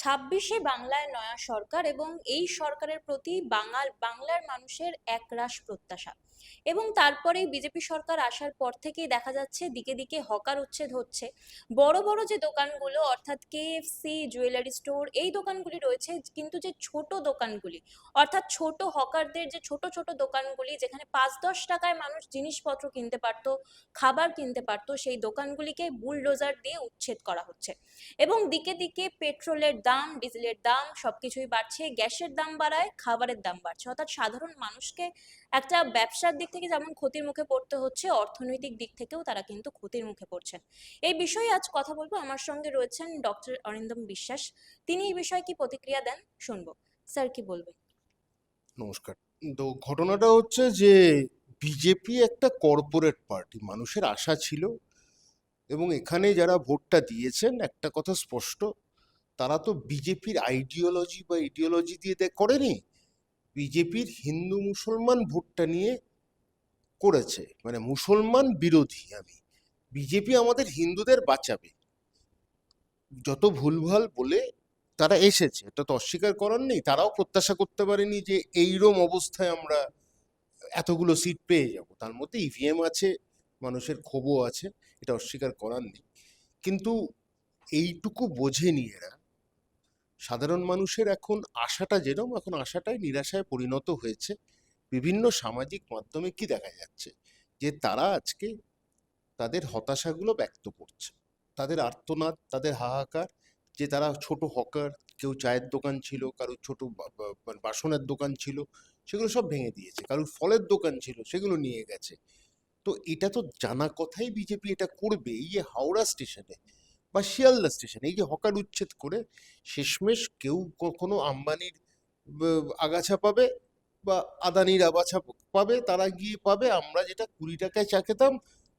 ছাব্বিশে বাংলায় নয়া সরকার এবং এই সরকারের প্রতি বাংলার মানুষের একরাশ প্রত্যাশা। এবং তারপরেই বিজেপি সরকার আসার পর থেকেই দেখা যাচ্ছে দিকে দিকে হকার উচ্ছেদ হচ্ছে। বড় বড় যে দোকানগুলো অর্থাৎ কেএফসি, জুয়েলারি স্টোর, এই দোকানগুলি রয়েছে, কিন্তু যে ছোট দোকানগুলি অর্থাৎ ছোট হকারদের যে ছোট ছোট দোকানগুলি যেখানে 5-10 টাকায় মানুষ জিনিসপত্র কিনতে পারতো, খাবার কিনতে পারতো, সেই দোকানগুলিকে বুলডোজার দিয়ে উচ্ছেদ করা হচ্ছে। এবং দিকে দিকে পেট্রোলের দাম, ডিজেলের দাম সবকিছুই বাড়ছে, গ্যাসের দাম বাড়ায়, খাবারের দাম বাড়ছে, অর্থাৎ সাধারণ মানুষকে একটা ব্যবসার দিক থেকে যেমন ক্ষতির মুখে পড়তে হচ্ছে, অর্থনৈতিক দিক থেকেও তারা কিন্তু ক্ষতির মুখে পড়ছেন। এই বিষয়ে আজ কথা বলবো। আমার সঙ্গে রয়েছেন ডক্টর অরিন্দম বিশ্বাস। তিনি এই বিষয়ে কি প্রতিক্রিয়া দেন শুনবো। স্যার, কি বলবেন? নমস্কার। তো ঘটনাটা হচ্ছে যে বিজেপি একটা কর্পোরেট পার্টি, মানুষের আশা ছিল, এবং এখানে যারা ভোটটা দিয়েছেন একটা কথা স্পষ্ট, তারা তো বিজেপির আইডিওলজি বা ইডিওলজি দিয়ে করেনি, বিজেপির হিন্দু মুসলমান ভোটটা নিয়ে করেছে। মানে মুসলমান বিরোধী আমি, বিজেপি আমাদের হিন্দুদের বাঁচাবে, যত ভুলভাল বলে তারা এসেছে, এটা তো অস্বীকার করার নেই। তারাও প্রত্যাশা করতে পারেনি যে এইরকম অবস্থায় আমরা এতগুলো সিট পেয়ে যাব। তার মধ্যে ইভিএম আছে, মানুষের ক্ষোভও আছে, এটা অস্বীকার করার নেই। কিন্তু এইটুকু বোঝেনি এরা, সাধারণ মানুষের এখন আশাটা যেরকম, এখন আশাটাই নিরাশায় পরিণত হয়েছে। বিভিন্ন সামাজিক মাধ্যমে কি দেখা যাচ্ছে, যে তারা আজকে তাদের হতাশাগুলো ব্যক্ত করছে, তাদের আর্তনাদ, তাদের হাহাকার, যে তারা ছোট হকার, কেউ চায়ের দোকান ছিল, কারোর ছোট মানে বাসনের দোকান ছিল, সেগুলো সব ভেঙে দিয়েছে, কারোর ফলের দোকান ছিল সেগুলো নিয়ে গেছে। তো এটা তো জানা কথাই বিজেপি এটা করবে। এই যে হাওড়া স্টেশনে বা শিয়ালদা স্টেশনে এই যে হকার উচ্ছেদ করে, শেষমেশ কেউ কখনো আম্বানির আগাছা পাবে বা আদানির আগাছা পাবে, তারা গিয়ে পাবে আমরা যেটা 20 টাকায় চা খেতাম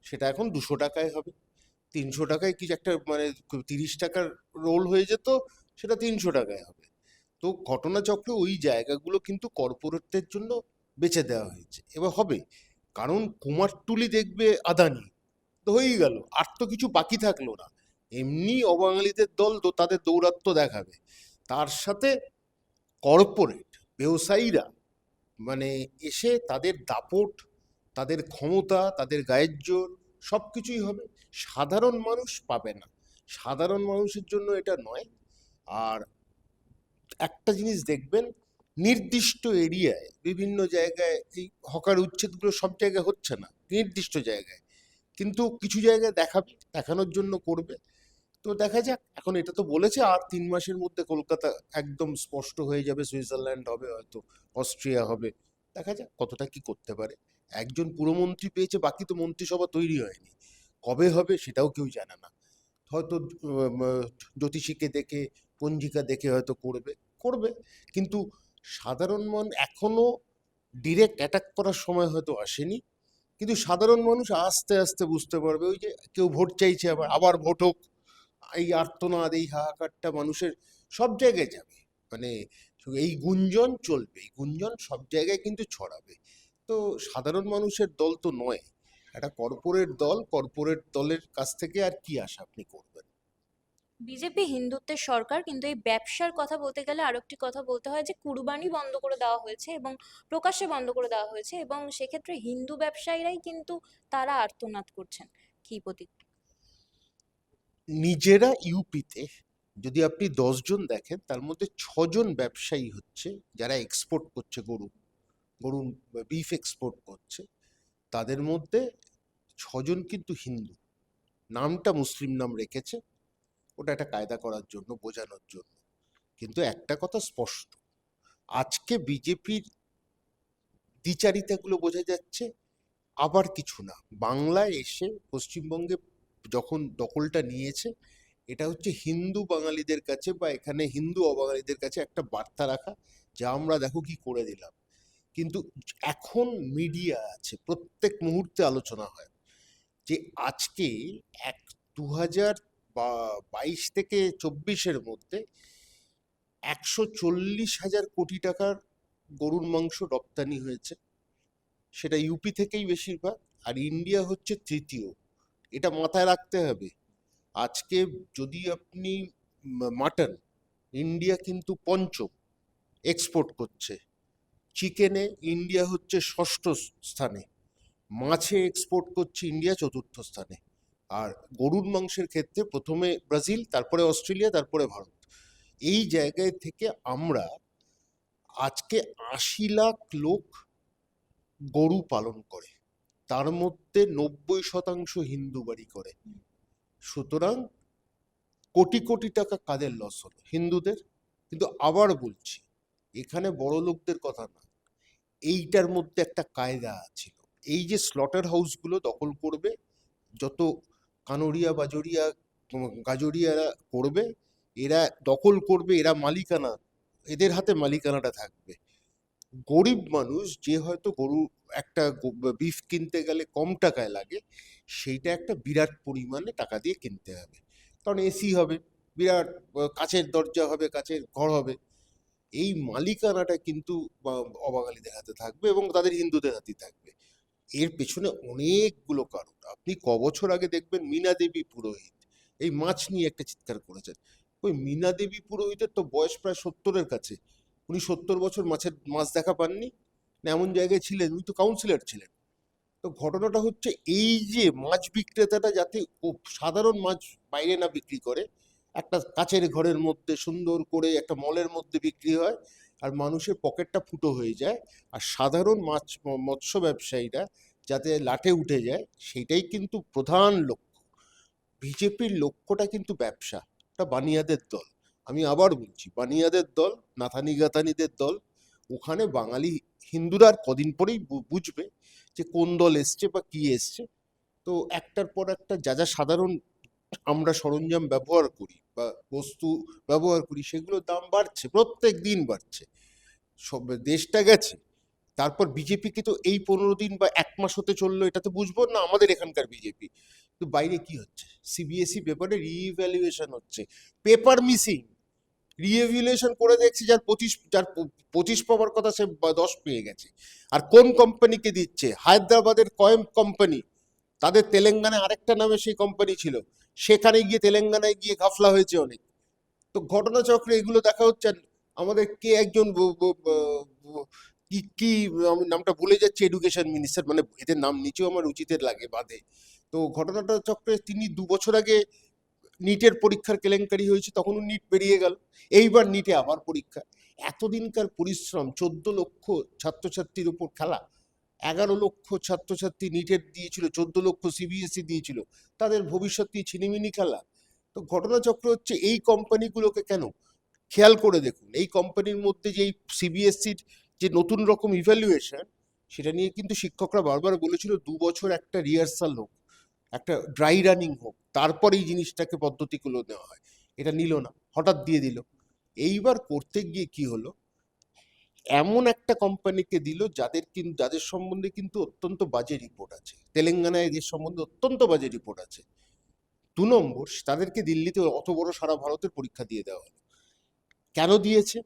সেটা এখন 200 টাকায় হবে। 300 টাকায় কি একটা মানে 30 টাকার রোল হয়ে যেত, সেটা 300 টাকায় হবে। তো ঘটনাচক্রে ওই জায়গাগুলো কিন্তু কর্পোরেটদের জন্য বেচে দেওয়া হয়েছে, এবার হবে। কারণ কুমারটুলি দেখবে আদানি, তো হয়েই গেল, আর তো কিছু বাকি থাকলো না। এমনি অবাঙালিদের দল তো তাদের দৌরাত্ম্য দেখাবে, তার সাথে কর্পোরেট ব্যবসায়ীরা মানে এসে তাদের দাপট, তাদের ক্ষমতা, তাদের গায়ের জোর, সব কিছুই হবে, সাধারণ মানুষ পাবে না। সাধারণ মানুষের জন্য এটা নয়। আর একটা জিনিস দেখবেন, নির্দিষ্ট এরিয়ায় বিভিন্ন জায়গায় এই হকার উচ্ছেদগুলো সব জায়গায় হচ্ছে না, নির্দিষ্ট জায়গায়, কিন্তু কিছু জায়গায় দেখাবে, দেখানোর জন্য করবে। তো দেখা যাক, এখন এটা তো বলেছে আর 3 মাসের মধ্যে কলকাতা একদম স্পষ্ট হয়ে যাবে, সুইজারল্যান্ড হবে, হয়তো অস্ট্রিয়া হবে। দেখা যাক কতটা কি করতে পারে। একজন পুরমন্ত্রী পেয়েছে, বাকি তো মন্ত্রিসভা তৈরি হয়নি, কবে হবে সেটাও কেউ জানে না। হয়তো জ্যোতিষীকে দেখে, পঞ্জিকা দেখে হয়তো করবে করবে। কিন্তু সাধারণ এখনো ডিরেক্ট অ্যাটাক করার সময় হয়তো আসেনি। কিন্তু সাধারণ মানুষ আস্তে আস্তে বুঝতে পারবে, ওই যে কেউ ভোট চাইছে, আবার আবার ভোট হোক, এই আর্তনাদ, এই হাহাকারটা মানুষের সব জায়গায় যাবে। মানে এই গুঞ্জন চলবে, এই গুঞ্জন সব জায়গায় কিন্তু ছড়াবে। তো সাধারণ মানুষের দল তো নয়, একটা কর্পোরেট দল, কর্পোরেট দলের কাছ থেকে আর কি আশা আপনি করবেন? বিজেপি হিন্দুত্বের সরকার, কিন্তু এই ব্যবসার কথা বলতে গেলে আরো একটি কথা বলতে হয় যে কুরবানি বন্ধ করে দেওয়া হয়েছে এবং প্রকাশ্যে বন্ধ করে দেওয়া হয়েছে, এবং সেক্ষেত্রে হিন্দু ব্যবসায়ীরাই কিন্তু তারা আর্তনাদ করছেন। কি প্রতীক? নিজেরা ইউপিতে যদি আপনি 10 জন দেখেন, তার মধ্যে 6 জন ব্যবসায়ী হচ্ছে যারা এক্সপোর্ট করছে, গরু, গরু বিফ এক্সপোর্ট করছে। তাদের মধ্যে 6 জন কিন্তু হিন্দু, নামটা মুসলিম নাম রেখেছে, ওটা একটা কায়দা করার জন্য, বোঝানোর জন্য। কিন্তু একটা কথা স্পষ্ট, আজকে বিজেপির দ্বিচারিতাগুলো বোঝা যাচ্ছে। আবার কিছু না, বাংলায় এসে পশ্চিমবঙ্গে যখন দখলটা নিয়েছে, এটা হচ্ছে হিন্দু বাঙালিদের কাছে বা এখানে হিন্দু অবাঙালিদের কাছে একটা বার্তা রাখা, যা আমরা দেখো কি করে দিলাম। কিন্তু এখন মিডিয়া আছে, প্রত্যেক মুহূর্তে আলোচনা হয় যে আজকে এক 2022 থেকে 24-এর মধ্যে 140,000 কোটি টাকার গরুর মাংস রপ্তানি হয়েছে, সেটা ইউপি থেকেই বেশিরভাগ, আর ইন্ডিয়া হচ্ছে তৃতীয়। এটা মাথায় রাখতে হবে। আজকে যদি আপনি মাটন, ইন্ডিয়া কিন্তু পঞ্চম এক্সপোর্ট করছে। চিকেনে ইন্ডিয়া হচ্ছে ষষ্ঠ স্থানে, মাছে এক্সপোর্ট করছে ইন্ডিয়া চতুর্থ স্থানে, আর গরুর মাংসের ক্ষেত্রে প্রথমে ব্রাজিল, তারপরে অস্ট্রেলিয়া, তারপরে ভারত। এই জায়গায় থেকে আমরা আজকে ৮০ লাখ লোক গরু পালন করে, তার মধ্যে ৯০% হিন্দু বাড়ি করে। সুতরাং কোটি কোটি টাকা কাদের লস হলো? হিন্দুদের। কিন্তু আবার বলছি, এখানে বড় লোকদের কথা না, এইটার মধ্যে একটা কায়দা ছিল। এই যে স্লটার হাউসগুলো দখল করবে, যত কানোরিয়া বাজরিয়া গাজরিয়ারা করবে, এরা দখল করবে, এরা মালিকানা, এদের হাতে মালিকানাটা থাকবে। গরিব মানুষ যে হয়তো গরু একটা বিফ কিনতে গেলে কম টাকায় লাগে, সেইটা একটা বিরাট পরিমাণে টাকা দিয়ে কিনতে হবে, কারণ এসি হবে, বিরাট কাচের দরজা হবে, কাচের ঘর হবে। এই মালিকানাটা কিন্তু অবাঙালিদের হাতে থাকবে এবং তাদের হিন্দুদের হাতেই থাকবে। এর পেছনে অনেকগুলো কারণ। আপনি বছর আগে দেখবেন মীনা দেবী পুরোহিত এই মাছ নিয়ে একটা চিৎকার করেছেন। ওই মীনা দেবী পুরোহিতের তো বয়স প্রায় ৭০-এর কাছে। উনি ৭০ বছর মাছ দেখা পাননি না? এমন জায়গায় ছিলেন, উনি তো কাউন্সিলর ছিলেন। তো ঘটনাটা হচ্ছে এই যে মাছ বিক্রেতাটা যাতে সাধারণ মাছ বাইরে না বিক্রি করে, একটা কাচের ঘরের মধ্যে সুন্দর করে একটা মলের মধ্যে বিক্রি হয়, আর মানুষের পকেটটা ফুটো হয়ে যায়, আর সাধারণ মৎস্য ব্যবসায়ীরা যাতে লাটে উঠে যায়, সেটাই কিন্তু প্রধান লক্ষ্য। বিজেপির লক্ষ্যটা কিন্তু ব্যবসা, এটা বানিয়াদের দল। আমি আবার বলছি, বানিয়াদের দল, নাথানি গাথানিদের দল। ওখানে বাঙালি হিন্দুরা আর কদিন পরেই বুঝবে যে কোন দল এসছে বা কি এসছে। তো একটার পর একটা যা যা সাধারণ আমরা সরঞ্জাম ব্যবহার করি বা বস্তু ব্যবহার করি, সেগুলোর দাম বাড়ছে, প্রত্যেক দিন বাড়ছে। সব দেশটা গেছে। তারপর বিজেপিকে তো এই ১৫ দিন বা ১ মাস হতে চললো, এটা তো বুঝবো না আমাদের এখানকার বিজেপি। কিন্তু বাইরে কি হচ্ছে? সিবিএসই পেপারে রিইভ্যালুয়েশন হচ্ছে, পেপার মিসিং। রিইভ্যালুয়েশন করে দেখছি যার ২৫ পাওয়ার কথা সে ১০ পেয়ে গেছে। আর কোন কোম্পানিকে দিচ্ছে? হায়দ্রাবাদের কয়েম কোম্পানি, তাদের তেলেঙ্গানায় আরেকটা নামে সেই কোম্পানি ছিল, সেখানে গিয়ে তেলেঙ্গানায় গিয়ে ঘাফলা হয়েছে অনেক। তো ঘটনাচক্রে এগুলো দেখা হচ্ছে। আর আমাদের কে একজন কি কি আমি নামটা ভুলে যাচ্ছি, এডুকেশন মিনিস্টার, মানে এদের নাম নিচেও আমার উচিতের লাগে বাদে। তো ঘটনাটা চক্রে তিনি ২ বছর আগে নিটের পরীক্ষার কেলেঙ্কারি হয়েছে, তখনও নিট বেরিয়ে গেল, এইবার নিটে আবার পরীক্ষা। এতদিনকার পরিশ্রম, ১৪ লক্ষ ছাত্রছাত্রীর উপর খেলা। ১১ লক্ষ ছাত্রছাত্রী নিটের দিয়েছিল, ১৪ লক্ষ সিবিএসই দিয়েছিল, তাদের ভবিষ্যৎ নিয়ে ছিনিমিনি খেলা। তো ঘটনাচক্র হচ্ছে এই কোম্পানিগুলোকে কেন, খেয়াল করে দেখুন, এই কোম্পানির মধ্যে যে সিবিএসসির যে নতুন রকম ইভ্যালুয়েশন, সেটা নিয়ে কিন্তু শিক্ষকরা বারবার বলেছিল ২ বছর একটা রিহার্সাল হোক, একটা ড্রাই রানিং হোক, তারপর এই জিনিসটাকে পদ্ধতিগুলো নেওয়া হয়। এটা নিল না, হঠাৎ দিয়ে দিল। এইবার করতে গিয়ে কি হলো, এমন একটা কোম্পানিকে দিল যাদের সম্বন্ধে কিন্তু অত্যন্ত বাজে রিপোর্ট আছে, তেলেঙ্গানায় এদের সম্বন্ধে অত্যন্ত বাজে রিপোর্ট আছে। ২ নম্বর, তাদেরকে দিল্লিতে অত বড় সারা ভারতের পরীক্ষা দিয়ে দেওয়া হলো। কেন দিয়েছে?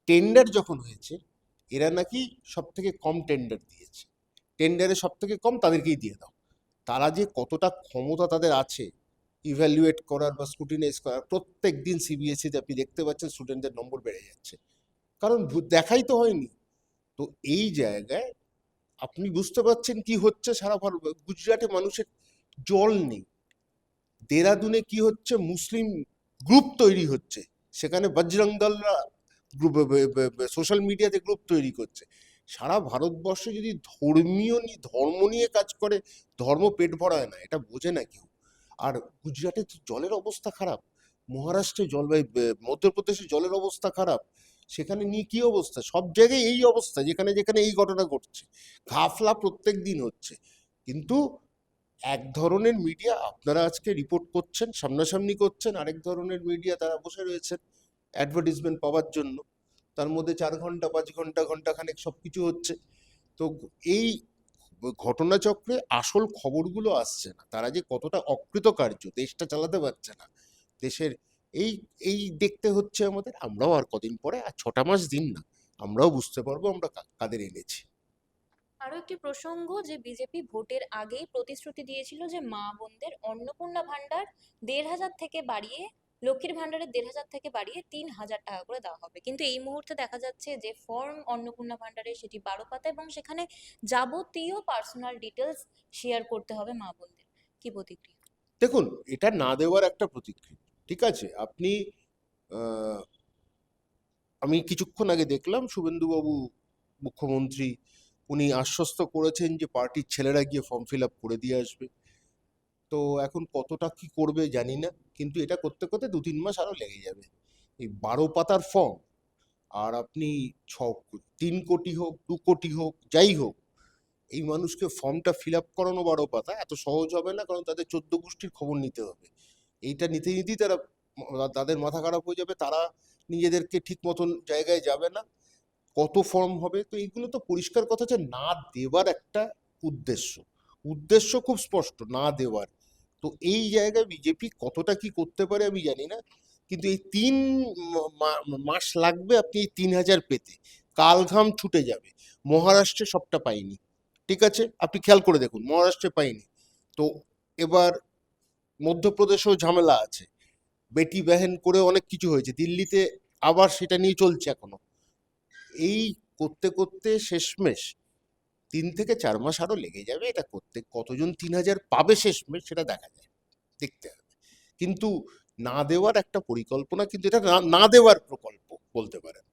টেন্ডার যখন হয়েছে, এরা নাকি সব থেকে কম টেন্ডার দিয়েছে, টেন্ডারে সব থেকে কম তাদেরকেই দিয়ে দাও। তারা যে কতটা ক্ষমতা তাদের আছে ইভ্যালুয়েট করার বা স্ক্রুটিনাইজ করার, প্রত্যেক দিন সিবিএসইতে আপনি দেখতে পাচ্ছেন স্টুডেন্টদের নম্বর বেড়ে যাচ্ছে, কারণ দেখাই তো হয়নি। তো এই জায়গায় আপনি বুঝতে পারছেন কি হচ্ছে সারা ভারত। গুজরাটে মানুষের জল নেই, দেরাদুনে কি হচ্ছে, মুসলিম গ্রুপ তৈরি হচ্ছে, সেখানে বজরং দলরা গ্রুপ, সোশ্যাল মিডিয়াতে গ্রুপ তৈরি করছে। সারা ভারতবর্ষে যদি ধর্ম নিয়ে কাজ করে, ধর্ম পেট ভরায় না, এটা বোঝে না কেউ। আর গুজরাটে তো জলের অবস্থা খারাপ, মহারাষ্ট্রে মধ্যপ্রদেশে জলের অবস্থা খারাপ, সেখানে নিয়ে কি অবস্থা? সব জায়গায় এই অবস্থা, যেখানে যেখানে এই ঘটনা ঘটছে, ঘাফলা প্রত্যেক দিন হচ্ছে। কিন্তু এক ধরনের মিডিয়া আপনারা আজকে রিপোর্ট করছেন, সামনাসামনি করছেন, আরেক ধরনের মিডিয়া তারা বসে রয়েছেন অ্যাডভার্টিজমেন্ট পাওয়ার জন্য। তার মধ্যে ৪ ঘন্টা ৫ ঘন্টা ঘন্টাখানেক সব কিছু হচ্ছে। তো এই ঘটনাচক্রে আসল খবরগুলো আসছে না, তারা যে কতটা অকৃতকার্য, দেশটা চালাতে পারছে না, দেশের এই এই দেখতে হচ্ছে আমাদের। আমরাও আর কদিন পরে, আর ৬টা মাস দিন না, আমরাও বুঝতে পারবো আমরা কাদের এনেছি। আরো একটি প্রসঙ্গ, যে বিজেপি ভোটের আগেই প্রতিশ্রুতি দিয়েছিল যে মা বোনদের অন্নপূর্ণা ভান্ডার ১,৫০০ থেকে বাড়িয়ে লক্ষ্মীর ভান্ডারের ১,৫০০ থেকে বাড়িয়ে ৩,০০০ টাকা করে দেওয়া হবে। কিন্তু এই মুহূর্তে দেখা যাচ্ছে যে ফর্ম অন্নপূর্ণা ভান্ডারের সেটি ১২ পাতা এবং সেখানে যাবতীয় পার্সোনাল ডিটেলস শেয়ার করতে হবে মা বোনদের। কি প্রতিক্রিয়া? দেখুন, এটা না দেওয়ার একটা প্রতিক্রিয়া, ঠিক আছে? আপনি আহ, আমি কিছুক্ষণ আগে দেখলাম শুভেন্দুবাবু মুখ্যমন্ত্রী উনি আশ্বস্ত করেছেন যে পার্টির ছেলেরা গিয়ে ফর্ম ফিল আপ করে দিয়ে আসবে। তো এখন কতটা কি করবে জানি না, কিন্তু এটা করতে করতে ২-৩ মাস আরো লেগে যাবে। এই ১২ পাতার ফর্ম, আর আপনি ৩ কোটি হোক ২ কোটি হোক যাই হোক, এই মানুষকে ফর্মটা ফিল আপ করানো ১২ পাতা এত সহজ হবে না, কারণ তাদের ১৪ গোষ্ঠীর খবর নিতে হবে। এইটা নিতে নিতেই তাদের মাথা খারাপ হয়ে যাবে, তারা নিজেদেরকে ঠিক মতন জায়গায় যাবে না। কত ফর্ম হবে? তো এইগুলো তো পরিষ্কার কথা, যে না দেওয়ার একটা উদ্দেশ্য, উদ্দেশ্য খুব স্পষ্ট, না দেওয়ার। তো এই জায়গায় বিজেপি কতটা কি করতে পারে আমি জানি না, কিন্তু এই ৩ মাস লাগবে আপনি এই ৩,০০০ পেতে, কাল ঘাম ছুটে যাবে। মহারাষ্ট্রে সবটা পাইনি, ঠিক আছে, আপনি খেয়াল করে দেখুন মহারাষ্ট্রে পাইনি। তো এবার মধ্যপ্রদেশেও ঝামেলা আছে, বেটি বেহেন করে অনেক কিছু হয়েছে, দিল্লিতে আবার সেটা নিয়ে চলছে এখনো। এই করতে করতে শেষমেশ ৩ থেকে ৪ মাস আরো লেগে যাবে এটা করতে। কতজন ৩,০০০ পাবে শেষমেশ সেটা দেখা যায়, দেখতে হবে। কিন্তু না দেওয়ার একটা পরিকল্পনা, কিন্তু এটা না না দেওয়ার প্রকল্প বলতে পারেন।